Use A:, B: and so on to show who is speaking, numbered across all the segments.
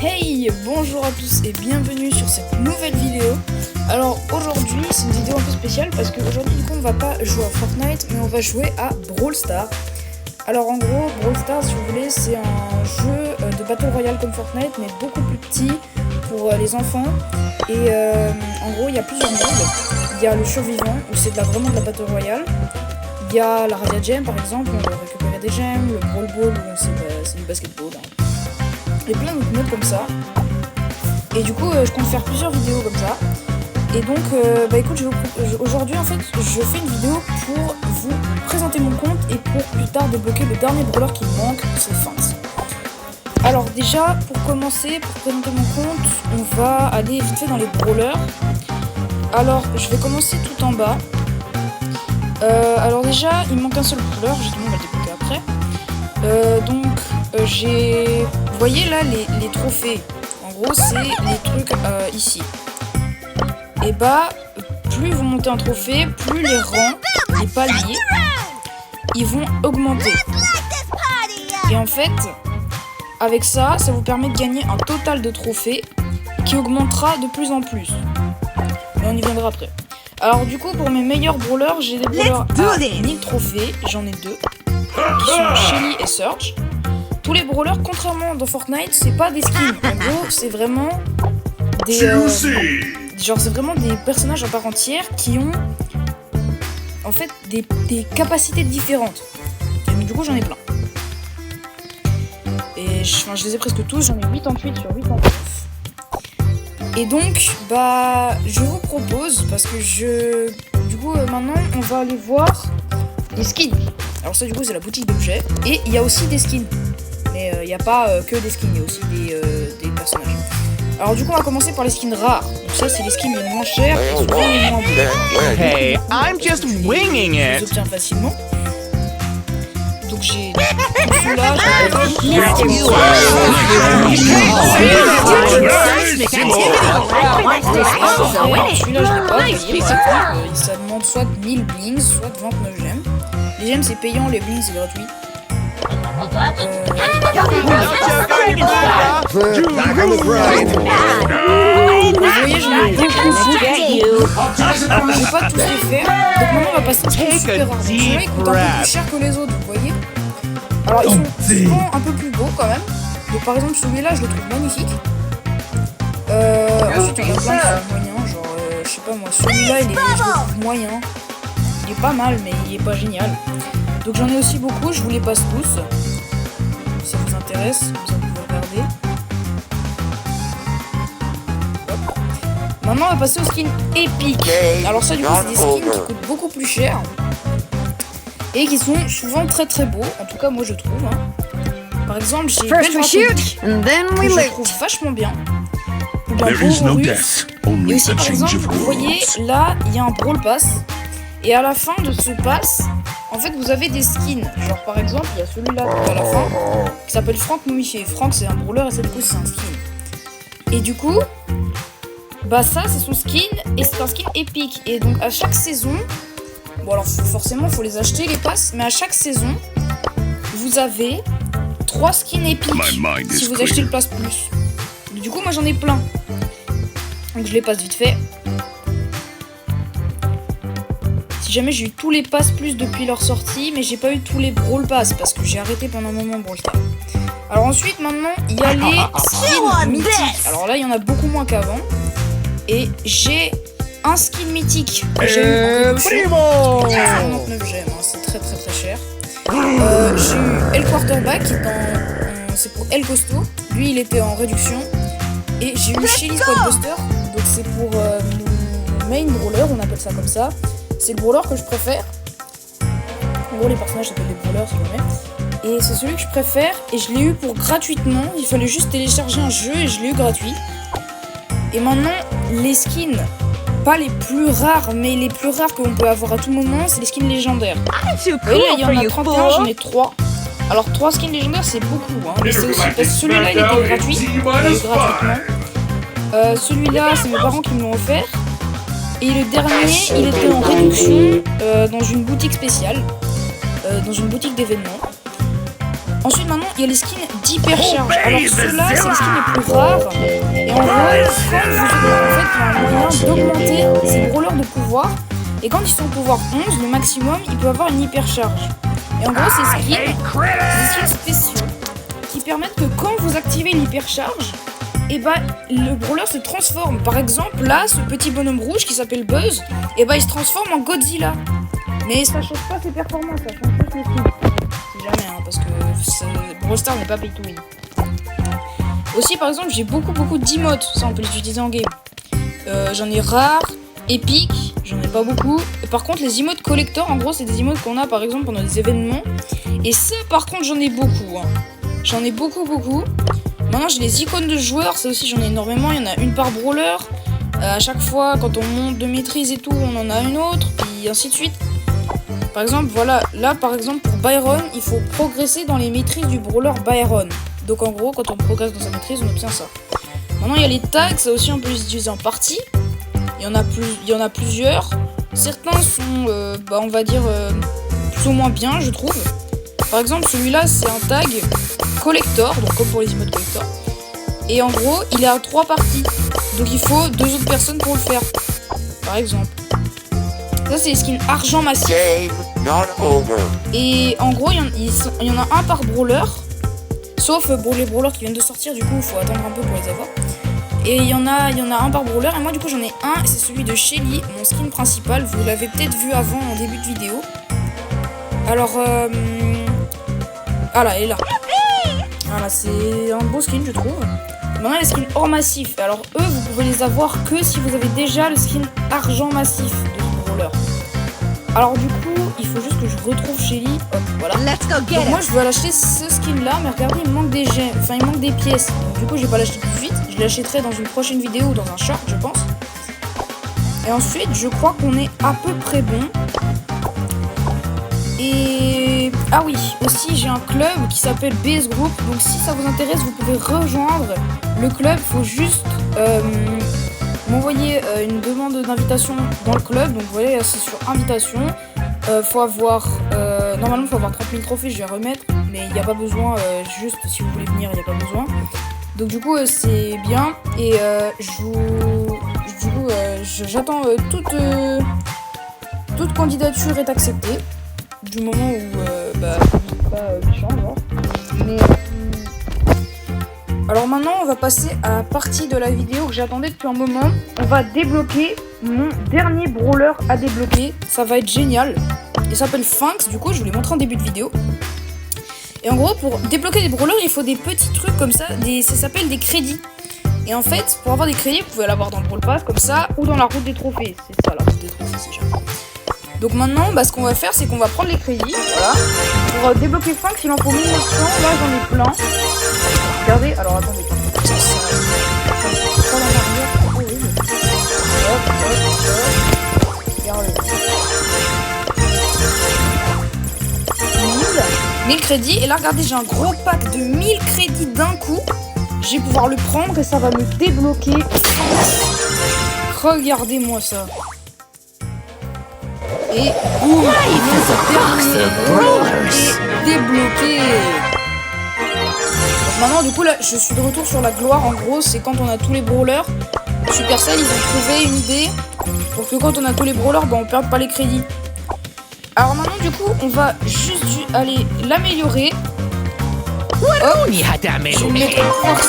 A: Hey, bonjour à tous et bienvenue sur cette nouvelle vidéo. Alors aujourd'hui c'est une vidéo un peu spéciale parce qu'aujourd'hui du coup on va pas jouer à Fortnite mais on va jouer à Brawl Stars. Alors en gros Brawl Stars si vous voulez c'est un jeu de Battle Royale comme Fortnite mais beaucoup plus petit pour les enfants. Et en gros il y a plusieurs modes. Il y a le survivant où c'est vraiment de la Battle Royale. Il y a la Radia Gem par exemple, on va récupérer des gemmes, le Brawl Ball où c'est du basketball. Il y a plein d'autres modes comme ça. Et du coup je compte faire plusieurs vidéos comme ça. Et donc écoute, aujourd'hui en fait je fais une vidéo pour vous présenter mon compte et pour plus tard débloquer le dernier brawler qui me manque, c'est Fence. Alors déjà pour commencer, pour présenter mon compte, on va aller vite fait dans les brawlers. Alors je vais commencer tout en bas. Alors déjà il me manque un seul brawler, justement on va le débloquer après. J'ai... Vous voyez là les trophées, en gros c'est les trucs ici. Et plus vous montez en trophée, plus les rangs, les paliers, ils vont augmenter. Et en fait, avec ça, ça vous permet de gagner un total de trophées qui augmentera de plus en plus. Mais on y viendra après. Alors du coup pour mes meilleurs brawlers, j'ai des brawlers à 1000 trophées, j'en ai deux, qui sont Shelly et Surge. Tous les brawlers, contrairement dans Fortnite, c'est pas des skins. En gros, c'est vraiment des c'est vraiment des personnages à part entière qui ont en fait des capacités différentes. Et du coup, j'en ai plein. Et je les ai presque tous, j'en ai 88 sur 89. Et donc, je vous propose parce que du coup maintenant, on va aller voir des skins. Alors ça, du coup, c'est la boutique d'objets et il y a aussi des skins. Mais il n'y a pas que des skins, il y a aussi des personnages. Alors du coup on va commencer par les skins rares. Donc ça c'est les skins les moins chers et souvent les moins beaux.
B: Hey, I'm just winging
A: Je les
B: it.
A: obtiens facilement. Donc j'ai celui-là, celui-là je l'ai pas payé parce que ça demande soit 1000 blings, soit 29 gemmes. Les gemmes c'est payant, les blings c'est gratuit. Vous voyez, je n'ai pas tous les faire. Donc maintenant on va passer au skin super rare. Celui-là il coûte un peu plus cher que les autres, vous voyez. Alors ils sont souvent un peu plus beaux quand même. Donc par exemple celui-là je le trouve magnifique. Ensuite il y en a plein qui sont moyens, genre je sais pas moi, celui-là je le trouve moyen. Il est pas mal mais il est pas génial. Donc j'en ai aussi beaucoup, je vous les passe tous. Si ça vous intéresse, comme ça vous pouvez regarder. Hop. Maintenant on va passer aux skins épiques. Alors ça du coup c'est des skins qui coûtent beaucoup plus cher. Et qui sont souvent très très beaux. En tout cas moi je trouve. Par exemple j'ai
C: First we shoot, and then we
A: je
C: loot.
A: trouve vachement bien. Et aussi par exemple vous voyez là il y a un brawl pass. Et à la fin de ce pass, en fait, vous avez des skins. Genre, par exemple, il y a celui-là à la fin, qui s'appelle Franck momifié. Franck, c'est un brawler et ça, du coup, c'est un skin. Et du coup, ça, c'est son skin, et c'est un skin épique. Et donc, à chaque saison, bon, alors, forcément, il faut les acheter, les passes, mais à chaque saison, vous avez 3 skins épiques si vous achetez le pass plus. Du coup, moi, j'en ai plein. Donc, je les passe vite fait. Si jamais j'ai eu tous les passes plus depuis leur sortie, mais j'ai pas eu tous les Brawl Pass parce que j'ai arrêté pendant un moment Brawl Stars. Alors ensuite maintenant il y a les skins mythiques. Alors là il y en a beaucoup moins qu'avant. Et j'ai un skin mythique que j'ai eu en réduction. 99 gemmes, c'est très très très cher. J'ai eu El Quarterback c'est pour El Costaud. Lui il était en réduction. Et j'ai eu Shelly Squadbuster. Donc c'est pour mon main brawler, on appelle ça comme ça. C'est le brawler que je préfère. En gros les personnages s'appellent des brawlers si jamais. Et c'est celui que je préfère et je l'ai eu pour gratuitement. Il fallait juste télécharger un jeu et je l'ai eu gratuit. Et maintenant les skins, pas les plus rares mais les plus rares qu'on peut avoir à tout moment, c'est les skins légendaires. Et là il y en a 31, j'en ai 3. Alors 3 skins légendaires c'est beaucoup mais c'est aussi parce que celui-là il était gratuit. Je l'ai eu gratuitement. Celui-là c'est mes parents qui me l'ont offert. Et le dernier, il était en réduction dans une boutique spéciale, dans une boutique d'événements. Ensuite, maintenant, il y a les skins d'hypercharge. Alors, ceux-là, c'est les skins les plus rares. Et en gros, quand vous en fait, il y a un moyen d'augmenter ces brawlers de pouvoir. Et quand ils sont au pouvoir 11, le maximum, il peut avoir une hypercharge. Et en gros, ces skins, c'est des skins spéciaux qui permettent que quand vous activez l'hypercharge, et bah le brawler se transforme. Par exemple, là, ce petit bonhomme rouge qui s'appelle Buzz, et bah il se transforme en Godzilla. Mais ça change pas ses performances, ça change juste les skins. Si jamais, hein, parce que Brawl Stars n'est pas pay to win. Aussi, par exemple, j'ai beaucoup d'emotes, ça on peut les utiliser en game. J'en ai rare, épique, j'en ai pas beaucoup. Et par contre, les emotes collector, en gros, c'est des emotes qu'on a par exemple pendant des événements. Et ça, par contre, j'en ai beaucoup. Hein. J'en ai beaucoup. Maintenant, j'ai les icônes de joueurs, ça aussi, j'en ai énormément. Il y en a une par brawler. À chaque fois, quand on monte de maîtrise et tout, on en a une autre, puis ainsi de suite. Par exemple, voilà, là, par exemple, pour Byron, il faut progresser dans les maîtrises du brawler Byron. Donc, en gros, quand on progresse dans sa maîtrise, on obtient ça. Maintenant, il y a les tags, ça aussi, on peut les utiliser en partie. Il y en a plusieurs. Certains sont, on va dire, plus ou moins bien, je trouve. Par exemple, celui-là, c'est un tag collector, donc comme pour les emotes collector. Et en gros, il est à 3 parties. Donc il faut 2 autres personnes pour le faire. Par exemple. Ça, c'est les skins argent massif. Et en gros, il y en a un par brawler. Sauf pour les brawlers qui viennent de sortir, du coup, il faut attendre un peu pour les avoir. Et il y en a un par brawler. Et moi, du coup, j'en ai un. Et c'est celui de Shelly, mon skin principal. Vous l'avez peut-être vu avant en début de vidéo. Alors, ah là, elle est là. Voilà, c'est un beau skin, je trouve. Maintenant, les skins hors massif. Alors, eux, vous pouvez les avoir que si vous avez déjà le skin argent massif de ce brawler. Alors, du coup, il faut juste que je retrouve Shelly. Hop, voilà. Donc, moi, je vais l'acheter ce skin-là. Mais regardez, il manque des gemmes. Enfin, il manque des pièces. Donc, du coup, je vais pas l'acheter tout de suite. Je l'achèterai dans une prochaine vidéo ou dans un short, je pense. Et ensuite, je crois qu'on est à peu près bon. Et... ah oui, aussi j'ai un club qui s'appelle BS Group. Donc si ça vous intéresse, vous pouvez rejoindre le club. Il faut juste m'envoyer une demande d'invitation dans le club. Donc vous voyez, c'est sur invitation. Faut avoir... normalement, il faut avoir 30 000 trophées, je vais remettre. Mais il n'y a pas besoin, juste si vous voulez venir, il n'y a pas besoin. Donc du coup, c'est bien. Et j'attends toute candidature est acceptée. Du moment où pas méchant, genre. Mais alors maintenant on va passer à la partie de la vidéo que j'attendais depuis un moment. On va débloquer mon dernier brawler à débloquer. Ça va être génial. Il s'appelle Finks, du coup je vous l'ai montré en début de vidéo. Et en gros, pour débloquer des brawlers, il faut des petits trucs comme ça, ça s'appelle des crédits. Et en fait, pour avoir des crédits, vous pouvez l'avoir dans le Brawl Pass comme ça, ou dans la route des trophées. C'est ça la route des trophées, c'est jamais. Donc maintenant, ce qu'on va faire, c'est qu'on va prendre les crédits, voilà. Pour débloquer Finks, il en faut 1900, là j'en ai plein. Regardez, alors attendez. Regardez. 1000 crédits, et là regardez, j'ai un gros pack de 1000 crédits d'un coup. Je vais pouvoir le prendre et ça va me débloquer. Regardez-moi ça. Et boum, débloqué. Donc maintenant, du coup, là, je suis de retour sur la gloire. En gros, c'est quand on a tous les brawlers. Supercell, ils ont trouvé une idée pour que quand on a tous les brawlers, on perde pas les crédits. Alors maintenant, du coup, on va juste aller l'améliorer. Hop, je vais mettre force.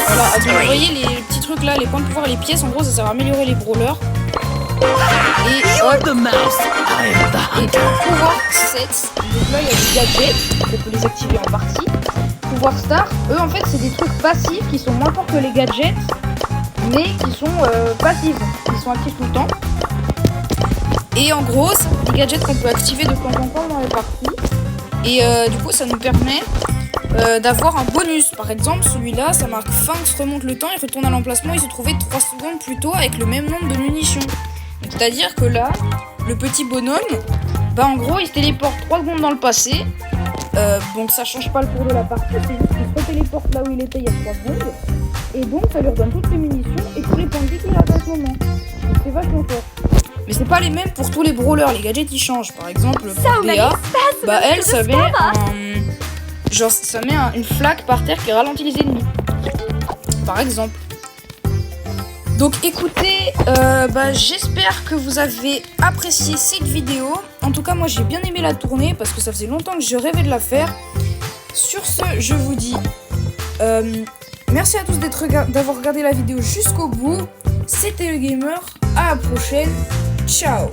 A: Voilà, donc, vous voyez les petits trucs là, les points de pouvoir et les pièces, en gros, ça sert à améliorer les brawlers. Et hop, et pouvoir 7, donc là il y a des gadgets, on peut les activer en partie. Pouvoir star, eux en fait c'est des trucs passifs qui sont moins forts que les gadgets, mais qui sont passifs, ils sont actifs tout le temps. Et en gros, c'est des gadgets qu'on peut activer de temps en temps dans les parties. Et du coup ça nous permet d'avoir un bonus. Par exemple, celui-là, ça marque Finks remonte le temps, il retourne à l'emplacement, il se trouvait 3 secondes plus tôt avec le même nombre de munitions. C'est-à-dire que là, le petit bonhomme, en gros, il se téléporte 3 secondes dans le passé. Donc ça change pas le cours de la partie, c'est juste qu'il se téléporte là où il était il y a 3 secondes. Et donc ça lui redonne toutes les munitions et tous les points de vie qu'il a à ce moment. Donc c'est vachement fort. Mais c'est pas les mêmes pour tous les brawlers, les gadgets ils changent. Par exemple, pour Béa, elle savait Genre ça met une flaque par terre qui ralentit les ennemis. Par exemple. Donc écoutez, j'espère que vous avez apprécié cette vidéo. En tout cas moi j'ai bien aimé la tourner parce que ça faisait longtemps que je rêvais de la faire. Sur ce, je vous dis merci à tous d'avoir regardé la vidéo jusqu'au bout. C'était le gamer, à la prochaine, ciao.